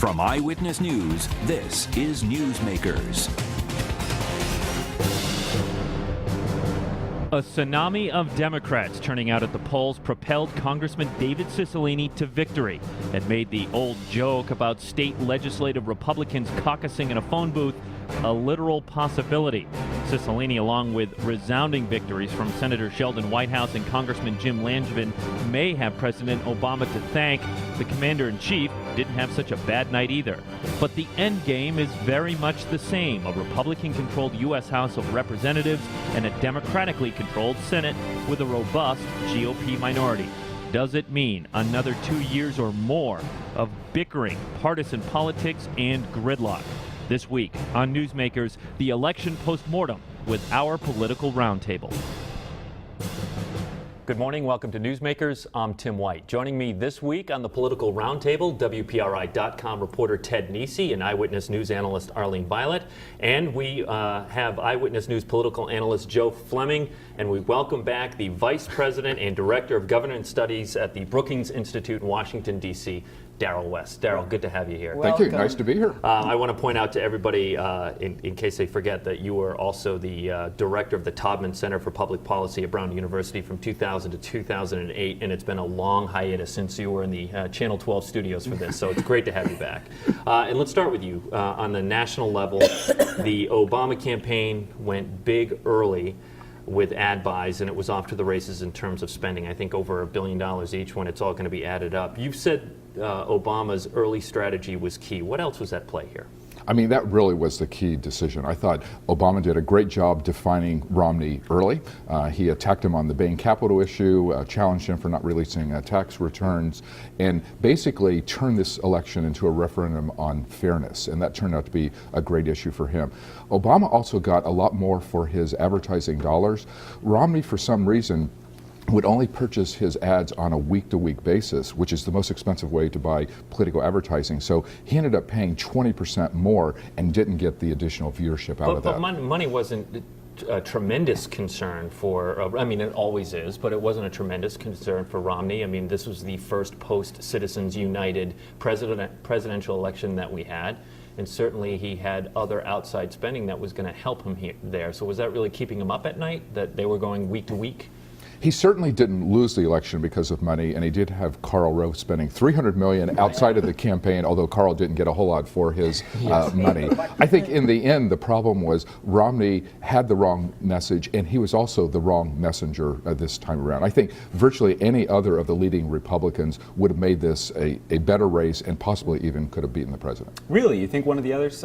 From Eyewitness News, this is Newsmakers. A tsunami of Democrats turning out at the polls propelled Congressman David Cicilline to victory and made the old joke about state legislative Republicans caucusing in a phone booth a literal possibility. Cicilline, along with resounding victories from Senator Sheldon Whitehouse and Congressman Jim Langevin, may have President Obama to thank. The commander-in-chief didn't have such a bad night either. But the end game is very much the same: a Republican-controlled U.S. House of Representatives and a Democratically controlled Senate with a robust GOP minority. Does it mean another 2 years or more of bickering, partisan politics, and gridlock? This week on Newsmakers, the election postmortem with our political roundtable. Good morning. Welcome to Newsmakers. I'm Tim White. Joining me this week on the political roundtable, WPRI.com reporter Ted Nesi and Eyewitness News analyst Arlene Violet. And we have Eyewitness News political analyst Joe Fleming. And we welcome back the Vice President and Director of Governance Studies at the Brookings Institute in Washington, D.C., Darrell West. Darrell, good to have you here. Thank you. Nice to be here. I want to point out to everybody, in case they forget, that you were also the director of the Taubman Center for Public Policy at Brown University from 2000 to 2008, and it's been a long hiatus since you were in the Channel 12 studios for this, so it's great to have you back. And let's start with you. On the national level, the Obama campaign went big early with ad buys, and it was off to the races in terms of spending. I think over $1 billion each when it's all going to be added up. You've said Obama's early strategy was key. What else was at play here? I mean, that really was the key decision. I thought Obama did a great job defining Romney early. He attacked him on the Bain Capital issue, challenged him for not releasing tax returns, and basically turned this election into a referendum on fairness, and that turned out to be a great issue for him. Obama also got a lot more for his advertising dollars. Romney, for some reason, would only purchase his ads on a week-to-week basis, which is the most expensive way to buy political advertising. So he ended up paying 20% more and didn't get the additional viewership out of that. But money wasn't a tremendous concern for, I mean, it always is, but it wasn't a tremendous concern for Romney. I mean, this was the first post-Citizens United presidential election that we had. And certainly he had other outside spending that was going to help him there. So was that really keeping him up at night, that they were going week to week? He certainly didn't lose the election because of money, and he did have Karl Rove spending $300 million outside of the campaign, although Karl didn't get a whole lot for his money. I think in the end, the problem was Romney had the wrong message, and he was also the wrong messenger this time around. I think virtually any other of the leading Republicans would have made this a better race and possibly even could have beaten the president. Really? You think one of the others?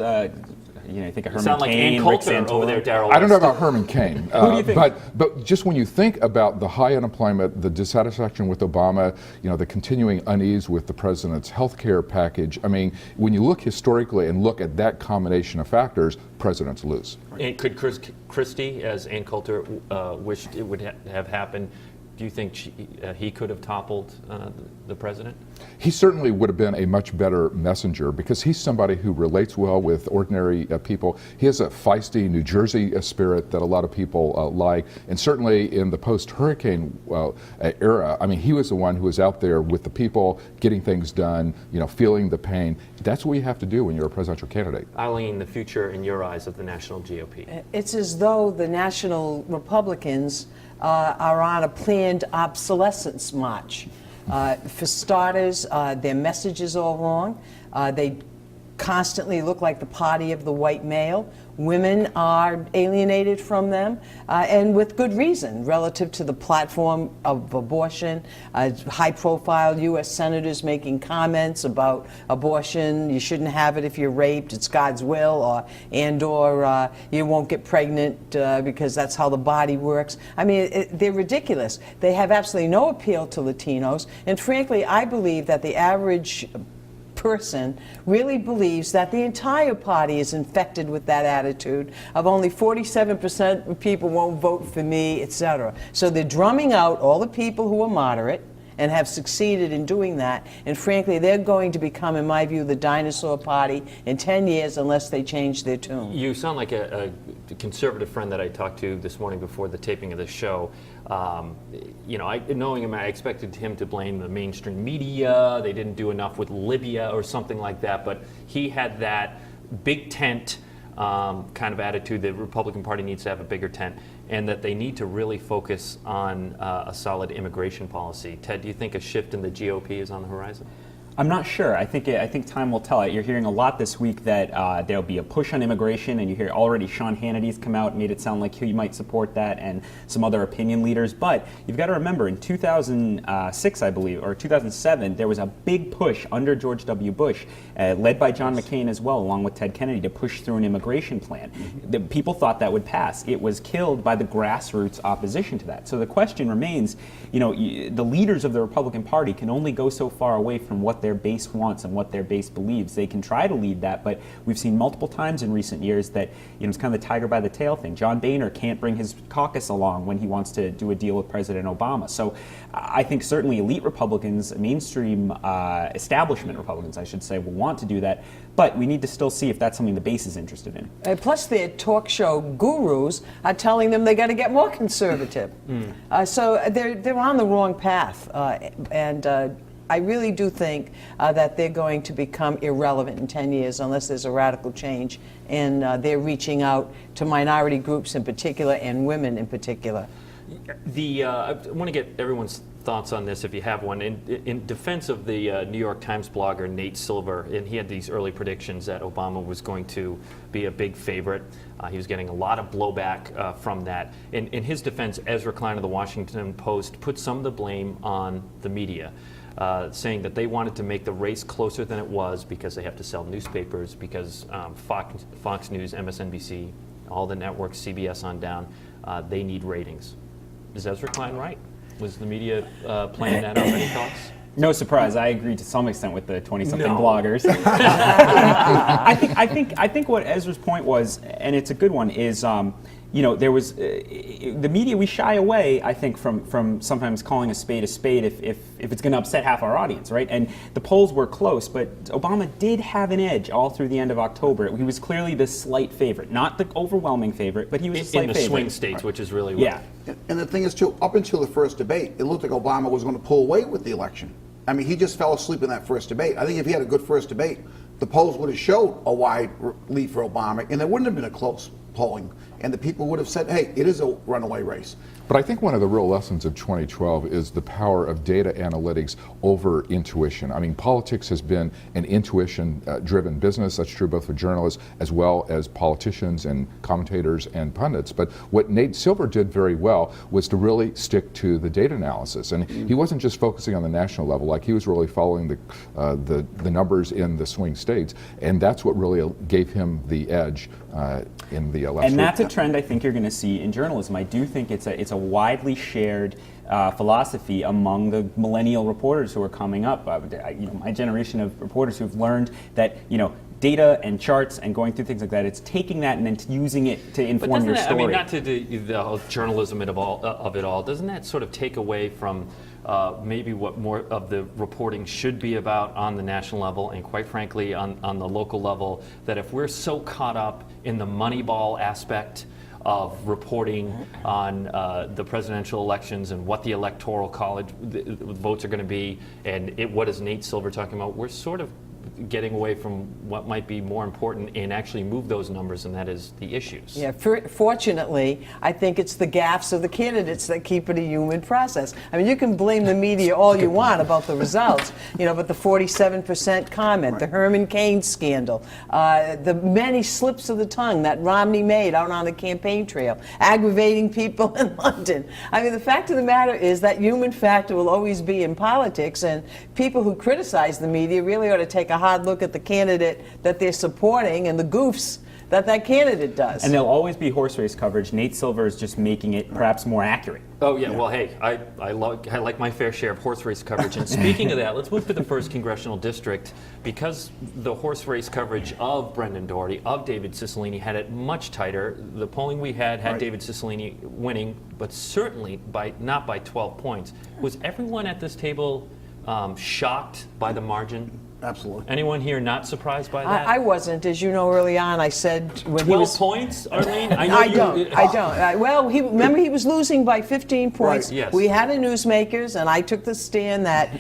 You think of Herman sound Cain, like Ann Coulter over there, Darrell. I don't know about Herman Cain, Who do you think? but just when you think about the high unemployment, the dissatisfaction with Obama, the continuing unease with the president's health care package, I mean, when you look historically and look at that combination of factors, presidents lose. And could Christie, as Ann Coulter wished it would have happened, do you think he could have toppled the president? He certainly would have been a much better messenger because he's somebody who relates well with ordinary people. He has a feisty New Jersey spirit that a lot of people like. And certainly in the post-hurricane era, I mean, he was the one who was out there with the people, getting things done, feeling the pain. That's what you have to do when you're a presidential candidate. Eileen, the future in your eyes of the national GOP? It's as though the national Republicans are on a planned obsolescence march. For starters, their message is all wrong. They constantly look like the party of the white male. Women are alienated from them, and with good reason, relative to the platform of abortion. High-profile U.S. senators making comments about abortion. You shouldn't have it if you're raped. It's God's will, or you won't get pregnant because that's how the body works. I mean, they're ridiculous. They have absolutely no appeal to Latinos, and frankly, I believe that the average person really believes that the entire party is infected with that attitude of only 47% of people won't vote for me, etc. So they're drumming out all the people who are moderate and have succeeded in doing that. And frankly, they're going to become, in my view, the dinosaur party in 10 years unless they change their tune. You sound like a conservative friend that I talked to this morning before the taping of the show. Knowing him, I expected him to blame the mainstream media. They didn't do enough with Libya or something like that. But he had that big tent kind of attitude. The Republican Party needs to have a bigger tent, and that they need to really focus on a solid immigration policy. Ted, do you think a shift in the GOP is on the horizon? I'm not sure. I think time will tell. You're hearing a lot this week that there'll be a push on immigration, and you hear already Sean Hannity's come out and made it sound like he might support that, and some other opinion leaders. But you've got to remember, in 2006, I believe, or 2007, there was a big push under George W. Bush, led by John McCain as well, along with Ted Kennedy, to push through an immigration plan. The people thought that would pass. It was killed by the grassroots opposition to that. So the question remains, the leaders of the Republican Party can only go so far away from what their base wants and what their base believes. They can try to lead that, but we've seen multiple times in recent years that it's kind of the tiger by the tail thing. John Boehner can't bring his caucus along when he wants to do a deal with President Obama. So I think certainly elite Republicans, mainstream establishment Republicans, I should say, will want to do that, but we need to still see if that's something the base is interested in. Plus, their talk show gurus are telling them they got to get more conservative. So they're on the wrong path, and I really do think that they're going to become irrelevant in 10 years unless there's a radical change, and they're reaching out to minority groups in particular and women in particular. I want to get everyone's thoughts on this if you have one. In defense of the New York Times blogger Nate Silver, and he had these early predictions that Obama was going to be a big favorite. He was getting a lot of blowback from that. In his defense, Ezra Klein of the Washington Post put some of the blame on the media. Saying that they wanted to make the race closer than it was because they have to sell newspapers, because Fox News, MSNBC, all the networks, CBS on down, they need ratings. Is Ezra Klein right? Was the media playing that out? Any thoughts? No surprise. I agree to some extent with the 20-something bloggers. I think what Ezra's point was, and it's a good one, is there was the media. We shy away, I think, from sometimes calling a spade if it's going to upset half our audience, right? And the polls were close, but Obama did have an edge all through the end of October. He was clearly the slight favorite, not the overwhelming favorite, but he was a slight favorite. In the swing states, which is really yeah. And the thing is, too, up until the first debate, it looked like Obama was going to pull away with the election. I mean, he just fell asleep in that first debate. I think if he had a good first debate, the polls would have showed a wide lead for Obama, and there wouldn't have been a close polling, and the people would have said, hey, it is a runaway race. But I think one of the real lessons of 2012 is the power of data analytics over intuition. I mean, politics has been an intuition-driven business. That's true both for journalists as well as politicians and commentators and pundits. But what Nate Silver did very well was to really stick to the data analysis. And he wasn't just focusing on the national level, like he was really following the numbers in the swing states. And that's what really gave him the edge in the election. And that's a trend I think you're going to see in journalism. I do think it's a widely shared philosophy among the millennial reporters who are coming up. My generation of reporters who've learned that data and charts and going through things like that, it's taking that and then using it to inform your story. I mean, not to the whole journalism of it all. Doesn't that sort of take away from maybe what more of the reporting should be about on the national level and, quite frankly, on the local level? That if we're so caught up in the Moneyball aspect of reporting on the presidential elections and what the electoral college votes are going to be, and what is Nate Silver talking about, we're sort of getting away from what might be more important and actually move those numbers, and that is the issues. Yeah, fortunately, I think it's the gaffes of the candidates that keep it a human process. I mean, you can blame the media all you want about the results, but the 47% comment, right, the Herman Cain scandal, the many slips of the tongue that Romney made out on the campaign trail, aggravating people in London. I mean, the fact of the matter is that human factor will always be in politics, and people who criticize the media really ought to take a hard look at the candidate that they're supporting and the goofs that candidate does. And there'll always be horse race coverage. Nate Silver is just making it perhaps more accurate. Oh yeah, well hey, I like my fair share of horse race coverage. And speaking of that, let's move to the 1st Congressional District, because the horse race coverage of Brendan Doherty, of David Cicilline, had it much tighter. The polling we had right, David Cicilline winning, but certainly not by 12 points. Was everyone at this table shocked by the margin? Absolutely. Anyone here not surprised by that? I wasn't. As you know, early on, I said when 12 he was... points, Arlene? I know I you. don't. Well, remember he was losing by 15 points. Right. Yes. We had a Newsmakers, and I took the stand that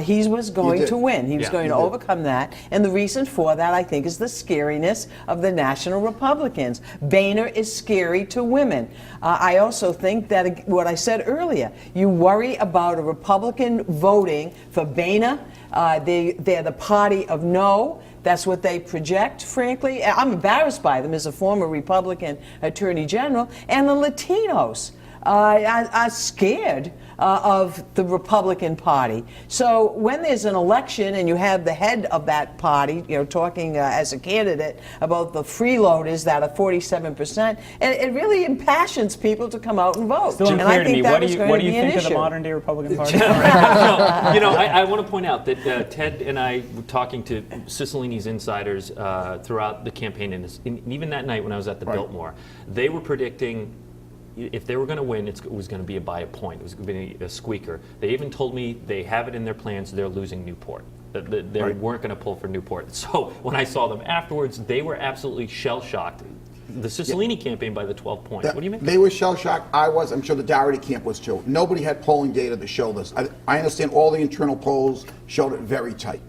he was going to win. He was going to overcome that. And the reason for that, I think, is the scariness of the national Republicans. Boehner is scary to women. I also think that what I said earlier, you worry about a Republican voting for Boehner. They're the party of no. That's what they project, frankly. I'm embarrassed by them as a former Republican Attorney General. And the Latinos are scared of the Republican Party. So when there's an election and you have the head of that party, talking as a candidate about the freeloaders that are 47%, and it really impassions people to come out and vote. Still and unclear I to me. think that What do was you, going what to do you be an think of the issue. modern day Republican Party? I want to point out that Ted and I were talking to Cicilline's insiders throughout the campaign, and even that night when I was at the Biltmore, they were predicting if they were going to win, it was going to be by a point. It was going to be a squeaker. They even told me they have it in their plans. They're losing Newport. They weren't going to pull for Newport. So when I saw them afterwards, they were absolutely shell-shocked. The Cicilline campaign by the 12 points. What do you make? They were shell-shocked. I was. I'm sure the Doherty camp was too. Nobody had polling data to show this. I understand all the internal polls showed it very tight.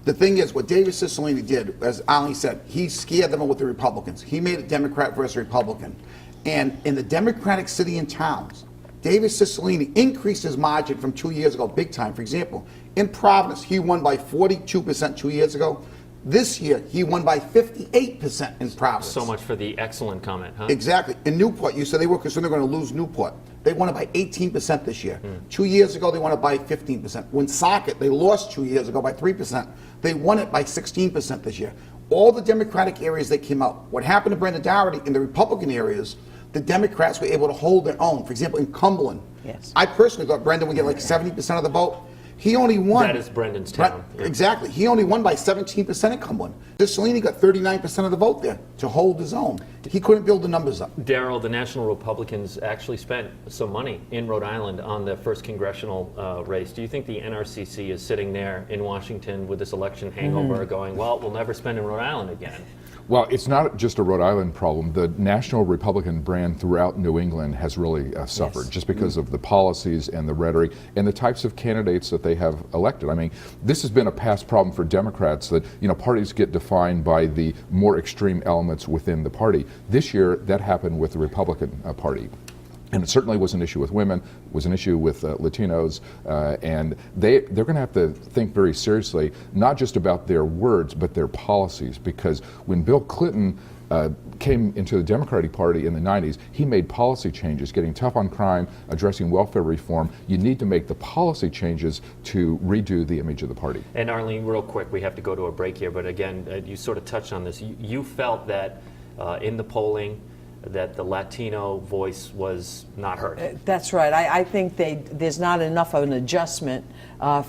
The thing is, what David Cicilline did, as Ali said, he scared them with the Republicans. He made it Democrat versus Republican. And in the Democratic city and towns, David Cicilline increased his margin from 2 years ago, big time. For example, in Providence, he won by 42% 2 years ago. This year, he won by 58% in Providence. So much for the excellent comment, huh? Exactly. In Newport, you said they were concerned they're going to lose Newport. They won it by 18% this year. 2 years ago, they won it by 15%. Woonsocket, they lost 2 years ago by 3%. They won it by 16% this year. All the Democratic areas they came out. What happened to Brenda Doherty in the Republican areas, the Democrats were able to hold their own. For example, in Cumberland, I personally thought Brendan would get like 70% of the vote. He only won. That is Brendan's town. Right, exactly. He only won by 17% in Cumberland. Cicilline got 39% of the vote there to hold his own. He couldn't build the numbers up. Darrell, the National Republicans actually spent some money in Rhode Island on the first congressional race. Do you think the NRCC is sitting there in Washington with this election hangover going, well, we'll never spend in Rhode Island again? Well, it's not just a Rhode Island problem. The national Republican brand throughout New England has really suffered just because of the policies and the rhetoric and the types of candidates that they have elected. I mean, this has been a past problem for Democrats that, parties get defined by the more extreme elements within the party. This year, that happened with the Republican Party. And it certainly was an issue with women, was an issue with Latinos, and they're going to have to think very seriously, not just about their words, but their policies. Because when Bill Clinton came into the Democratic Party in the 90s, he made policy changes, getting tough on crime, addressing welfare reform. You need to make the policy changes to redo the image of the party. And Arlene, real quick, we have to go to a break here, but again, you sort of touched on this. You felt that in the polling, that the Latino voice was not heard. That's right. I think there's not enough of an adjustment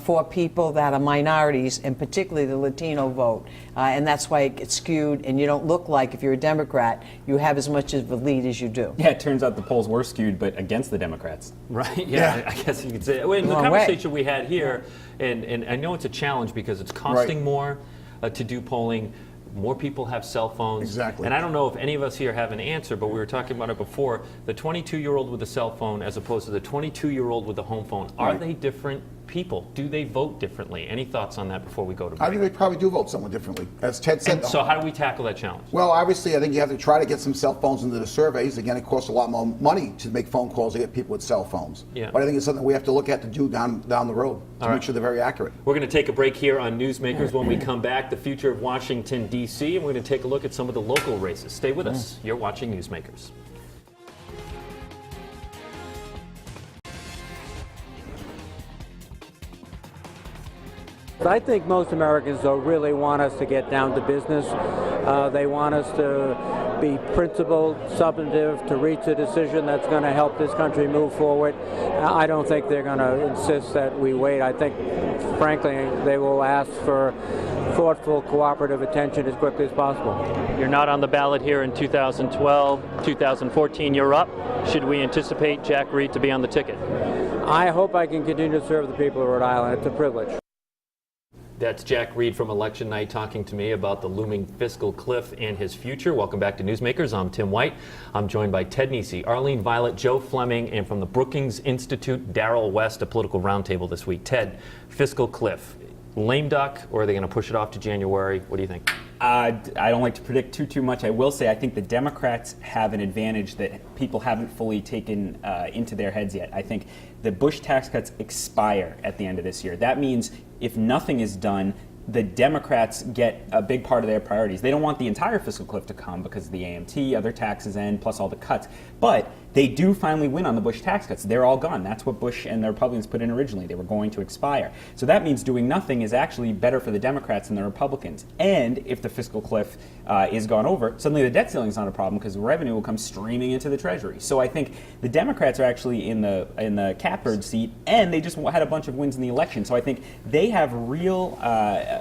for people that are minorities, and particularly the Latino vote. And that's why it gets skewed, and you don't look like, if you're a Democrat, you have as much of a lead as you do. Yeah, it turns out the polls were skewed, but against the Democrats. Right, yeah. I guess you could say. Well, in the conversation we had here, and I know it's a challenge because it's costing more to do polling. More people have cell phones. Exactly. And I don't know if any of us here have an answer, but we were talking about it before. The 22-year-old with a cell phone as opposed to the 22-year-old with a home phone. Are they different people? Do they vote differently? Any thoughts on that before we go to break? I think they probably do vote somewhat differently. As Ted said. And so how do we tackle that challenge? Well, obviously, I think you have to try to get some cell phones into the surveys. Again, it costs a lot more money to make phone calls to get people with cell phones. Yeah. But I think it's something we have to look at to do down the road to make sure they're very accurate. We're going to take a break here on Newsmakers. When we come back, the future of Washington, D.C., and we're going to take a look at some of the local races. Stay with us. You're watching Newsmakers. I think most Americans, though, really want us to get down to business. They want us to be principled, substantive, to reach a decision that's going to help this country move forward. I don't think they're going to insist that we wait. I think, frankly, they will ask for thoughtful, cooperative attention as quickly as possible. You're not on the ballot here in 2012, 2014. You're up. Should we anticipate Jack Reed to be on the ticket? I hope I can continue to serve the people of Rhode Island. It's a privilege. That's Jack Reed from Election Night talking to me about the looming fiscal cliff and his future. Welcome back to Newsmakers. I'm Tim White. I'm joined by Ted Nesi, Arlene Violet, Joe Fleming, and from the Brookings Institute, Darrell West, a political roundtable this week. Ted, fiscal cliff, lame duck, or are they going to push it off to January? What do you think? I don't like to predict too much. I will say I think the Democrats have an advantage that people haven't fully taken into their heads yet. I think the Bush tax cuts expire at the end of this year. That means if nothing is done, the Democrats get a big part of their priorities. They don't want the entire fiscal cliff to come because of the AMT, other taxes end, plus all the cuts. But they do finally win on the Bush tax cuts. They're all gone. That's what Bush and the Republicans put in originally. They were going to expire. So that means doing nothing is actually better for the Democrats than the Republicans. And if the fiscal cliff is gone over, suddenly the debt ceiling is not a problem because revenue will come streaming into the Treasury. So I think the Democrats are actually in the catbird seat, and they just had a bunch of wins in the election. So I think they have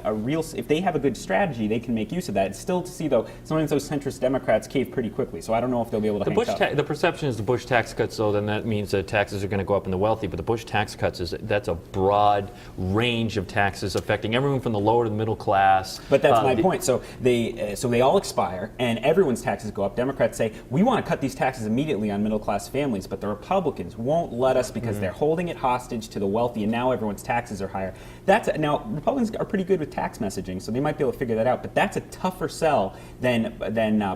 if they have a good strategy, they can make use of that. It's still to see, though, sometimes those centrist Democrats cave pretty quickly. So I don't know if they'll be able to hang tough. The perception is the Bush tax cuts, though, then that means that taxes are going to go up in the wealthy. But the Bush tax cuts, that's a broad range of taxes affecting everyone from the lower to the middle class. But that's my point. So they all expire, and everyone's taxes go up. Democrats say, we want to cut these taxes immediately on middle-class families, but the Republicans won't let us because they're holding it hostage to the wealthy, and now everyone's taxes are higher. Now, Republicans are pretty good with tax messaging, so they might be able to figure that out, but that's a tougher sell than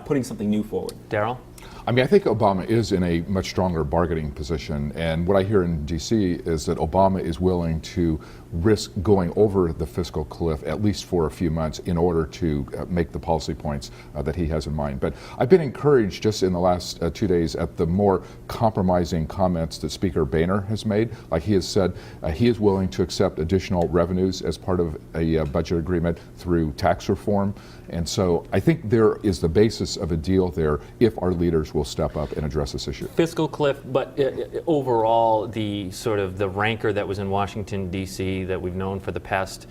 putting something new forward. Darrell? I mean, I think Obama is in a much stronger bargaining position, and what I hear in D.C. is that Obama is willing to risk going over the fiscal cliff, at least for a few months, in order to make the policy points that he has in mind. But I've been encouraged just in the last 2 days at the more compromising comments that Speaker Boehner has made. Like he has said, he is willing to accept additional revenues as part of a budget agreement through tax reform. And so I think there is the basis of a deal there if our leaders will step up and address this issue. Fiscal cliff, but overall, the sort of the rancor that was in Washington, D.C. that we've known for the past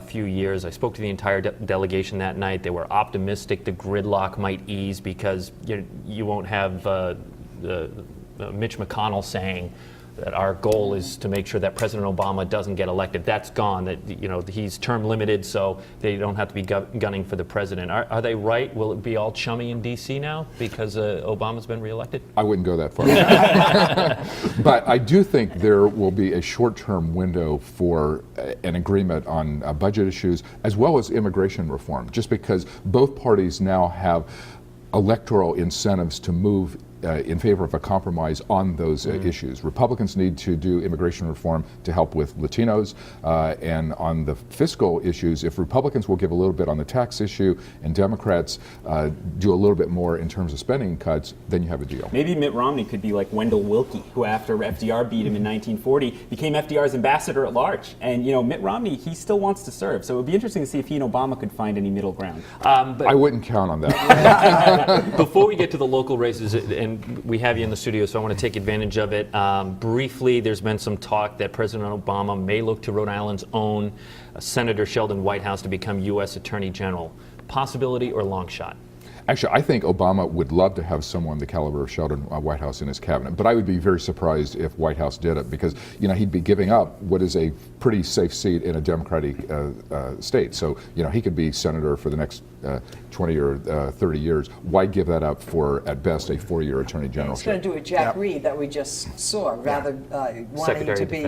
few years. I spoke to the entire delegation that night. They were optimistic the gridlock might ease because you won't have Mitch McConnell saying that our goal is to make sure that President Obama doesn't get elected. That's gone. That he's term limited, so they don't have to be gunning for the president. Are they right? Will it be all chummy in D.C. now because Obama's been reelected? I wouldn't go that far. But I do think there will be a short-term window for an agreement on budget issues as well as immigration reform, just because both parties now have electoral incentives to move in favor of a compromise on those issues. Republicans need to do immigration reform to help with Latinos, and on the fiscal issues, if Republicans will give a little bit on the tax issue and Democrats do a little bit more in terms of spending cuts, then you have a deal. Maybe Mitt Romney could be like Wendell Willkie, who after FDR beat him in 1940 became FDR's ambassador at large. And Mitt Romney, he still wants to serve. So it would be interesting to see if he and Obama could find any middle ground. But I wouldn't count on that. Before we get to the local races, and we have you in the studio, so I want to take advantage of it. Briefly, there's been some talk that President Obama may look to Rhode Island's own Senator Sheldon Whitehouse to become U.S. Attorney General. Possibility or long shot? Actually, I think Obama would love to have someone the caliber of Sheldon Whitehouse in his cabinet, but I would be very surprised if Whitehouse did it because, he'd be giving up what is a pretty safe seat in a Democratic state. So, he could be senator for the next 20 or 30 years. Why give that up for, at best, a 4-year attorney general? He's going to do a Jack Reed that we just saw, rather wanting to be,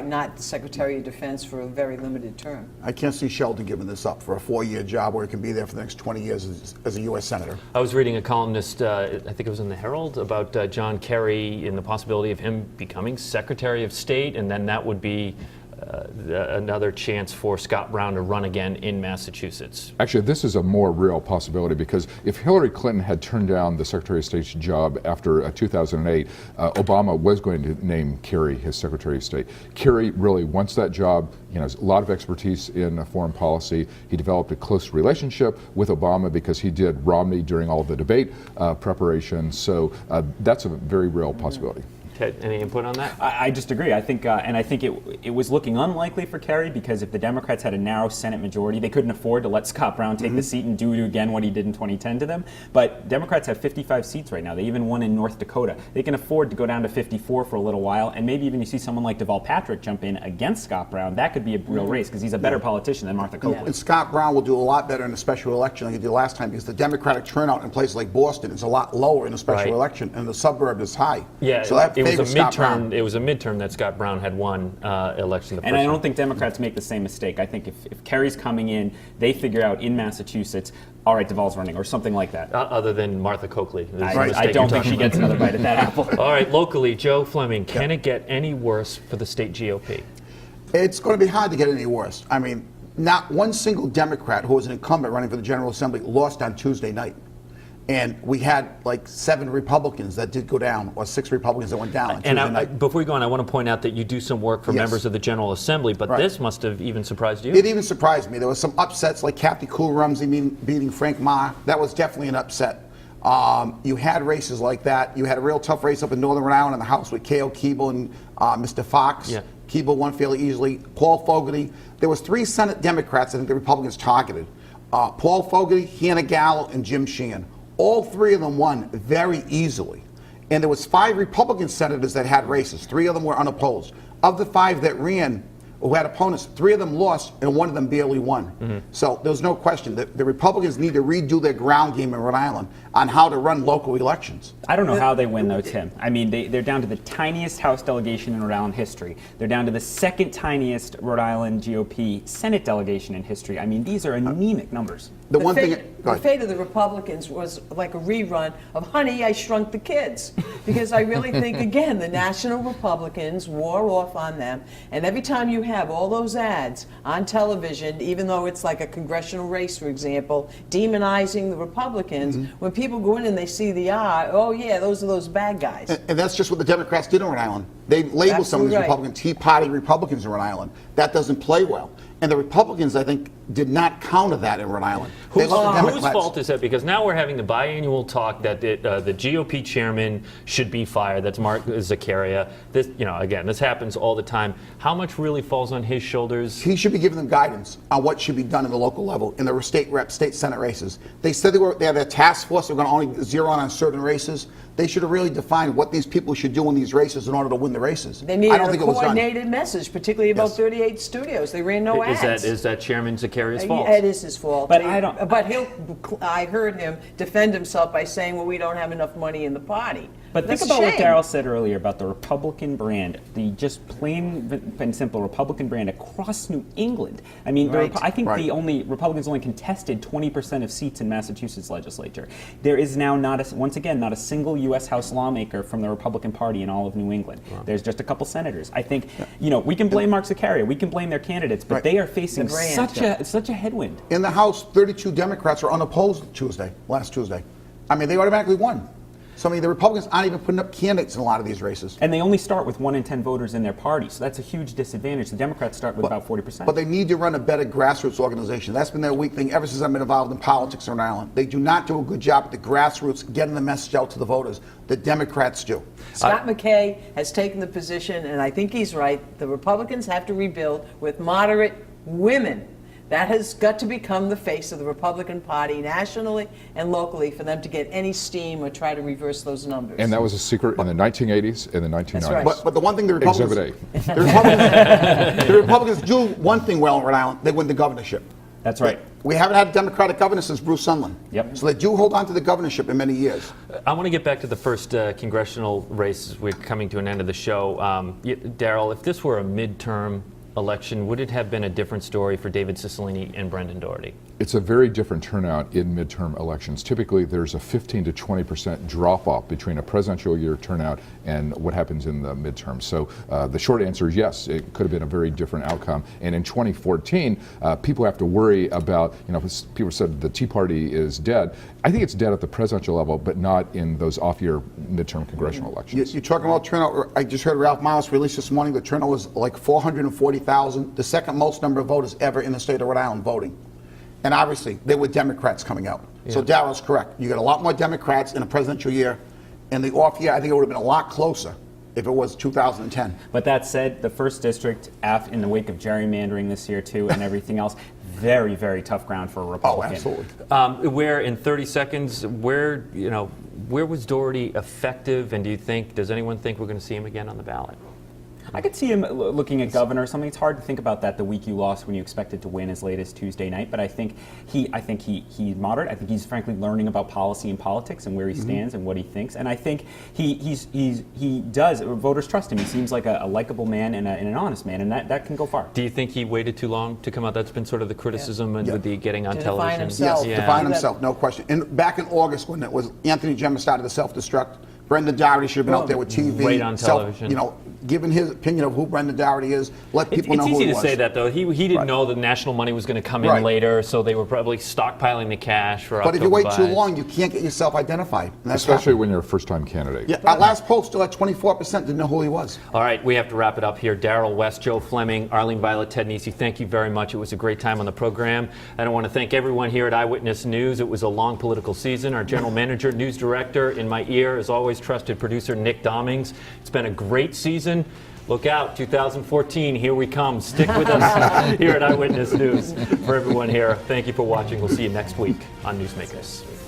not the Secretary of Defense for a very limited term. I can't see Sheldon giving this up for a 4-year job where he can be there for the next 20 years as a U.S. Senator. I was reading a columnist, I think it was in the Herald, about John Kerry and the possibility of him becoming Secretary of State, and then that would be another chance for Scott Brown to run again in Massachusetts. Actually, this is a more real possibility because if Hillary Clinton had turned down the Secretary of State's job after 2008, Obama was going to name Kerry his Secretary of State. Kerry really wants that job. Has a lot of expertise in foreign policy. He developed a close relationship with Obama because he did Romney during all of the debate preparation. So that's a very real possibility. Ted, any input on that? I just agree. I think, and I think it was looking unlikely for Kerry because if the Democrats had a narrow Senate majority, they couldn't afford to let Scott Brown take the seat and do again what he did in 2010 to them. But Democrats have 55 seats right now. They even won in North Dakota. They can afford to go down to 54 for a little while, and maybe even you see someone like Deval Patrick jump in against Scott Brown. That could be a real race because he's a better politician than Martha Copeland. And Scott Brown will do a lot better in a special election than he did last time because the Democratic turnout in places like Boston is a lot lower in a special election, and the suburb is high. Yeah, so that it was a Scott Brown. midterm. It was a midterm that Scott Brown had won election. The first and I don't time. think Democrats make the same mistake. I think if Kerry's coming in, they figure out in Massachusetts, all right, Deval's running, or something like that. Other than Martha Coakley. I don't think she gets another bite at that apple. All right, locally, Joe Fleming, can it get any worse for the state GOP? It's going to be hard to get any worse. I mean, not one single Democrat who was an incumbent running for the General Assembly lost on Tuesday night. And we had like 7 Republicans that did go down, or 6 Republicans that went down on Tuesday night. Before we go on, I want to point out that you do some work for members of the General Assembly, but this must have even surprised you. It even surprised me. There was some upsets, like Kathy Cool-Rumsey beating Frank Ma. That was definitely an upset. You had races like that. You had a real tough race up in Northern Rhode Island in the House with K.O. Keeble and Mr. Fox. Yeah. Keeble won fairly easily. Paul Fogarty. There was 3 Senate Democrats I think the Republicans targeted. Paul Fogarty, Hannah Gallo, and Jim Sheehan. All 3 of them won very easily. And there was 5 Republican senators that had races. 3 of them were unopposed. Of the 5 that ran, who had opponents, 3 of them lost and 1 of them barely won. So there's no question that the Republicans need to redo their ground game in Rhode Island on how to run local elections. I don't know how they win, though, Tim. I mean, they're down to the tiniest House delegation in Rhode Island history. They're down to the 2nd tiniest Rhode Island GOP Senate delegation in history. I mean, these are anemic numbers. The fate of the Republicans was like a rerun of Honey, I Shrunk the Kids. Because I really think, again, the national Republicans wore off on them. And every time you have all those ads on television, even though it's like a congressional race, for example, demonizing the Republicans, when people go in and they see the oh yeah, those are those bad guys. And that's just what the Democrats did in Rhode Island. They labeled some of these Republicans Tea Party Republicans in Rhode Island. That doesn't play well. And the Republicans, I think, did not counter that in Rhode Island. Whose fault is that? Because now we're having the biannual talk that the GOP chairman should be fired. That's Mark Zakaria. This, again, this happens all the time. How much really falls on his shoulders? He should be giving them guidance on what should be done in the local level in the state rep, state senate races. They said they had a task force. They're going to only zero in on certain races. They should have really defined what these people should do in these races in order to win the races. They needed a coordinated message, particularly about 38 studios. They ran no ads. Is that Chairman Zakaria's fault? It is his fault. But I don't. But I heard him defend himself by saying, "Well, we don't have enough money in the party." But think about what Darrell said earlier about the Republican brand, the just plain and simple Republican brand across New England. I mean, I think the Republicans only contested 20% of seats in Massachusetts legislature. There is now not a single U.S. House lawmaker from the Republican Party in all of New England. Wow. There's just a couple senators. I think, we can blame Mark Zakaria, we can blame their candidates, but they are facing such a headwind. In the House, 32 Democrats are unopposed last Tuesday. I mean, they automatically won. So, I mean, the Republicans aren't even putting up candidates in a lot of these races. And they only start with 1 in 10 voters in their party, so that's a huge disadvantage. The Democrats start with about 40%. But they need to run a better grassroots organization. That's been their weak thing ever since I've been involved in politics in Rhode Island. They do not do a good job at the grassroots getting the message out to the voters. The Democrats do. Scott McKay has taken the position, and I think he's right, the Republicans have to rebuild with moderate women. That has got to become the face of the Republican Party nationally and locally for them to get any steam or try to reverse those numbers. And that was a secret in the 1980s and the 1990s. That's right. But the one thing the Republicans, Exhibit A. the Republicans do one thing well in Rhode Island, they win the governorship. That's right. We haven't had a Democratic governor since Bruce Sunland. Yep. So they do hold on to the governorship in many years. I want to get back to the first congressional race. We're coming to an end of the show. Darrell, if this were a midterm election, would it have been a different story for David Cicilline and Brendan Doherty? It's a very different turnout in midterm elections. Typically, there's a 15 to 20% drop-off between a presidential year turnout and what happens in the midterm. So the short answer is yes, it could have been a very different outcome. And in 2014, people have to worry about, people said the Tea Party is dead. I think it's dead at the presidential level, but not in those off-year midterm congressional elections. You're talking about turnout. I just heard Ralph Miles release this morning. The turnout was like 440,000, the second most number of voters ever in the state of Rhode Island voting. And obviously, there were Democrats coming out. Yeah. So Darrell's correct. You got a lot more Democrats in a presidential year. In the off year, I think it would have been a lot closer if it was 2010. But that said, the first district, in the wake of gerrymandering this year too, and everything else, very, very tough ground for a Republican. Oh, absolutely. Where in 30 seconds, where was Doherty effective, and does anyone think we're going to see him again on the ballot? I could see him looking at governor or something. It's hard to think about that the week you lost when you expected to win as late as Tuesday night. But I think he's moderate. I think he's frankly learning about policy and politics and where he stands and what he thinks. And I think he does. Voters trust him. He seems like a likable man and an honest man, and that can go far. Do you think he waited too long to come out? That's been sort of the criticism and with the getting on To define television. himself. Yes, define himself, no question. And back in August, when it was Anthony Gemma started the self-destruct, Brendan Doherty should have been out there with TV, Right on television. giving his opinion of who Brendan Doherty is, let people know who he was. It's easy to say that, though. He didn't know the national money was going to come in Right. later, so they were probably stockpiling the cash for But if you October wait too buys. long, you can't get yourself identified. And that's Especially happened. when you're a first-time candidate. Yeah, our last poll still at 24% didn't know who he was. All right, we have to wrap it up here. Darrell West, Joe Fleming, Arlene Violet, Ted Nesi, thank you very much. It was a great time on the program. And I want to thank everyone here at Eyewitness News. It was a long political season. Our general manager, news director, in my ear, as always, trusted producer Nick Dommings. It's been a great season. Look out, 2014, here we come. Stick with us here at Eyewitness News. For everyone here, thank you for watching. We'll see you next week on Newsmakers.